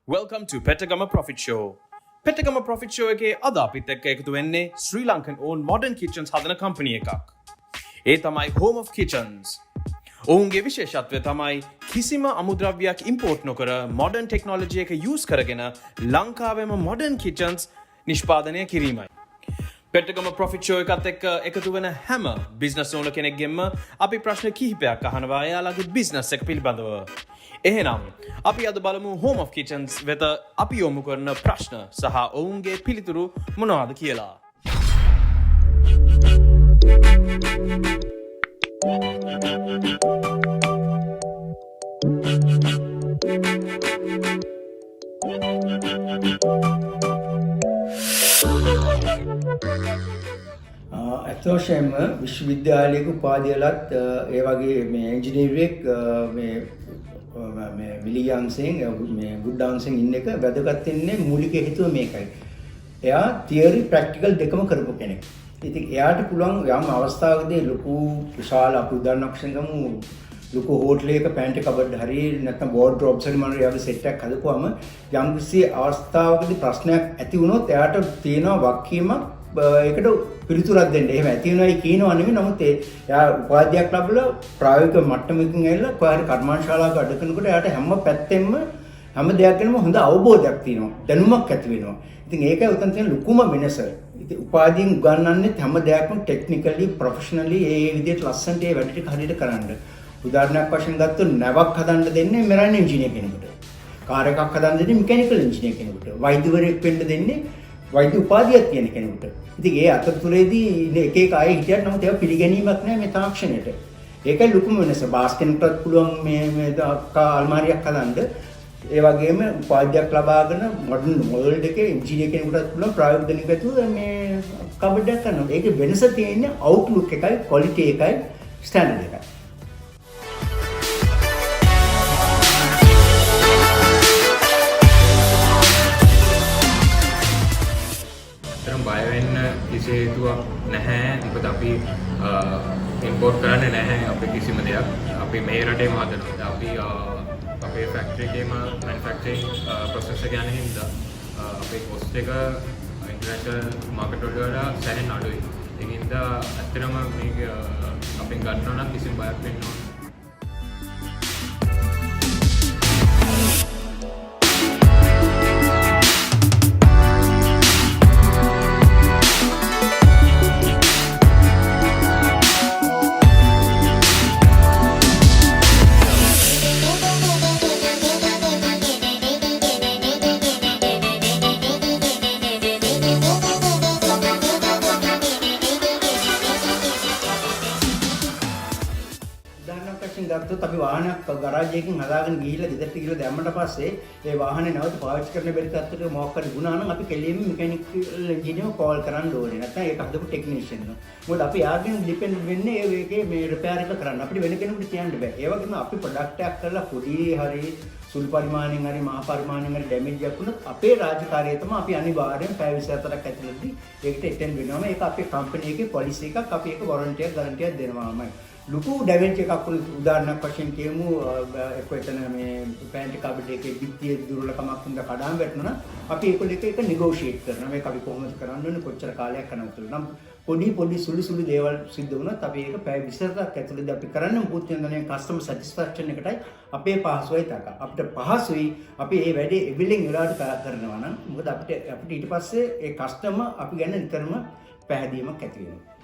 Welcome to Pettagama Profit Show. Pettagama Profit Show එකේ අද අපිත් එක්ක එකතු වෙන්නේ Sri Lankan owned modern kitchens හදන company එකක්. ඒ තමයි Home of Kitchens. ඔවුන්ගේ විශේෂත්වය තමයි කිසිම අමුද්‍රව්‍යයක් import නොකර modern technology එක use කරගෙන ලංකාවේම modern kitchens නිෂ්පාදනය කිරීමයි. Pettagama Profit Show එකත් එක්ක එකතු වෙන හැම business owner කෙනෙක්ගෙන්ම අපි ප්‍රශ්න කිහිපයක් අහනවා එයාලගේ business එක පිළිබඳව. එහෙනම් අපි අද බලමු Home of Kitchens වෙත අපි යොමු කරන ප්‍රශ්න සහ ඔවුන්ගේ පිළිතුරු මොනවද කියලා. අතෝෂෙම විශ්වවිද්‍යාලයක උපාධියලත් ඒ වගේ මේ ඉංජිනේරුවෙක් මේ විලියම්සෙන් මේ ගුඩ්ඩාන්සෙන් ඉන්න එක වැදගත් වෙන්නේ මූලික හේතුව මේකයි. එයා තියරි ප්‍රැක්ටිකල් දෙකම කරපු කෙනෙක්. ඉතින් එයාට පුළුවන් යම් අවස්ථාවකදී ලොකු විශාල අපි උදාහරණයක් වශයෙන් ගමු ලොකු හෝටලයක පැන්ට් කබඩ් හරි නැත්නම් වෝඩ්‍රොබ්ස් හරි මොනවා යාගේ සෙට් එකක් හදපුවාම යම් කිසි අවස්ථාවකදී ප්‍රශ්නයක් ඇති වුණොත් එයාට තියෙනවා වක්කීමක් ඒකට පිළිතුරක් දෙන්න. එහෙම ඇති වෙනවයි කියනවා නෙමෙයි. නමුත් එයා උපාධියක් ලැබලා ප්‍රායෝගික මට්ටමකින් ඇවිල්ලා කොහරි කර්මාන්තශාලාවක වැඩ කරනකොට එයාට හැම පැත්තෙම හැම දෙයක් ගැනම හොඳ අවබෝධයක් තියෙනවා. දැනුමක් ඇති වෙනවා. ඉතින් ඒකයි උතන් තියෙන ලොකුම වෙනස. ඉතින් උපාධියෙන් උගන්වන්නේ හැම දෙයක්ම ටෙක්නිකලි ප්‍රොෆෙෂනලි ඒ විදිහට ලස්සනට ඒ වැඩ ටික හරියට කරන්න. උදාහරණයක් වශයෙන් ගත්තොත් නැවක් හදන්න දෙන්නේ මෙරන් ඉංජිනේර කෙනෙකුට. කාර් එකක් හදන්න දෙන්නේ මෙකැනිකල් ඉංජිනේර කෙනෙකුට. වෛද්‍යවරයෙක් වෙන්න දෙන්නේ වෛද්‍ය උපාධියක් තියෙන කෙනෙකුට. ඉතින් ඒ අතරතුරේදී එක එක අය හිටියට නමුත් ඒවා පිළිගැනීමක් නැහැ මේ තාක්ෂණයට. ඒකයි ලොකුම වෙනස. බාස්කෙන්ටත් පුළුවන් මේ අල්මාරියක් හදන්න. ඒ වගේම උපාධියක් ලබාගෙන මොඩර්න් වර්ල්ඩ් එකේ ඉංජිනේර කෙනෙකුටත් පුළුවන් ප්‍රායෝගික දැනුමත් මේ කබඩ් එකක් කරනවා. ඒකේ වෙනස තියෙන්නේ අවුට්ලුක් එකයි, ක්වොලිටි එකයි, ස්ටෑන්ඩඩ් එකයි. බය වෙන්න කිසි හේතුවක් නැහැ. මොකද අපි ඉම්පෝට් කරන්නේ නැහැ අපි කිසිම දෙයක්. අපි මේ රටේම හදනවා. අපි අපේ ෆැක්ටරි එකේම මැනුෆැක්චරින් ප්‍රොසෙස් එක යන හින්දා අපේ කොස්ට් එක ඉන්ටර්නැෂනල් මාකට් වලට වඩා සෑහෙන අඩුයි. ඒ හින්දා ඇත්තටම මේක අපෙන් ගන්නවා නම් කිසිම බයක් වෙන්න ඕනේ. ගත්තොත් අපි වාහනයක් ගරාජ් එකකින් හදාගෙන ගිහිල්ලා ගෙදරට ගිහලා දැම්මට පස්සේ ඒ වාහනේ නැවත පාවිච්චි කරන්න බැරි තත්ත්වයකට මොකක් හරි වුණා නම් අපි කෙලින්ම මෙකැනිකල් ඉංජිනේරව කෝල් කරන්න ඕනේ. නැත්නම් ඒක හදපු ටෙක්නීෂියන් එක. මොකද අපි යාගෙන් ඩිපෙන්ඩ් වෙන්නේ ඒකේ මේ රිපෙයාර් එක කරන්න. අපිට වෙන කෙනෙකුට කියන්න බෑ. ඒ වගේම අපි ප්‍රොඩක්ට් එකක් කරලා පොඩි හරි සුළු පරිමාණයෙන් හරි මහා පරිමාණයෙන් හරි ඩැමේජ් එකක් වුණොත් අපේ රාජකාරිය තමයි අපි අනිවාර්යෙන් පැය 24ක් ඇතුළතදී ඒකට එටෙන්ඩ් වෙනවාම ඒක අපේ කම්පැනි එකේ පොලිසි එකක්. අපි ඒක වොරන්ටි එකක් ගාරන්ටියක් දෙනවාමයි. ලොකු ඩැමේජ් එකක් වුණ උදාහරණයක් වශයෙන් කියමු එක්කෙතන මේ පැන්ට් කබඩ් එකේ පිටියේ දුර්වලකමක් හොඳ කඩාම් වැටුණා අපි ඒක එක නෙගෝෂিয়েට් කරනවා මේක අපි කොහොමද කරන්න ඕනේ කොච්චර කාලයක් කරනවද නම් පොඩි සුළු දේවල් සිද්ධ වුණත් අපි ඒක පැය 20ක් ඇතුළතදී අපි කරන්න මුකුත් යන්නේ කස්ටමර් සැටිස්ෆැක්ෂන් එකටයි අපේ පහසුවයි තක අපිට පහසුයි අපි මේ වැඩේ එවිලෙන් වෙලාවට කරනවා නම් මොකද අපිට ඊට පස්සේ ඒ කස්ටමර් අපි ගැන නිතරම පැහැදීමක් ඇති වෙනවා.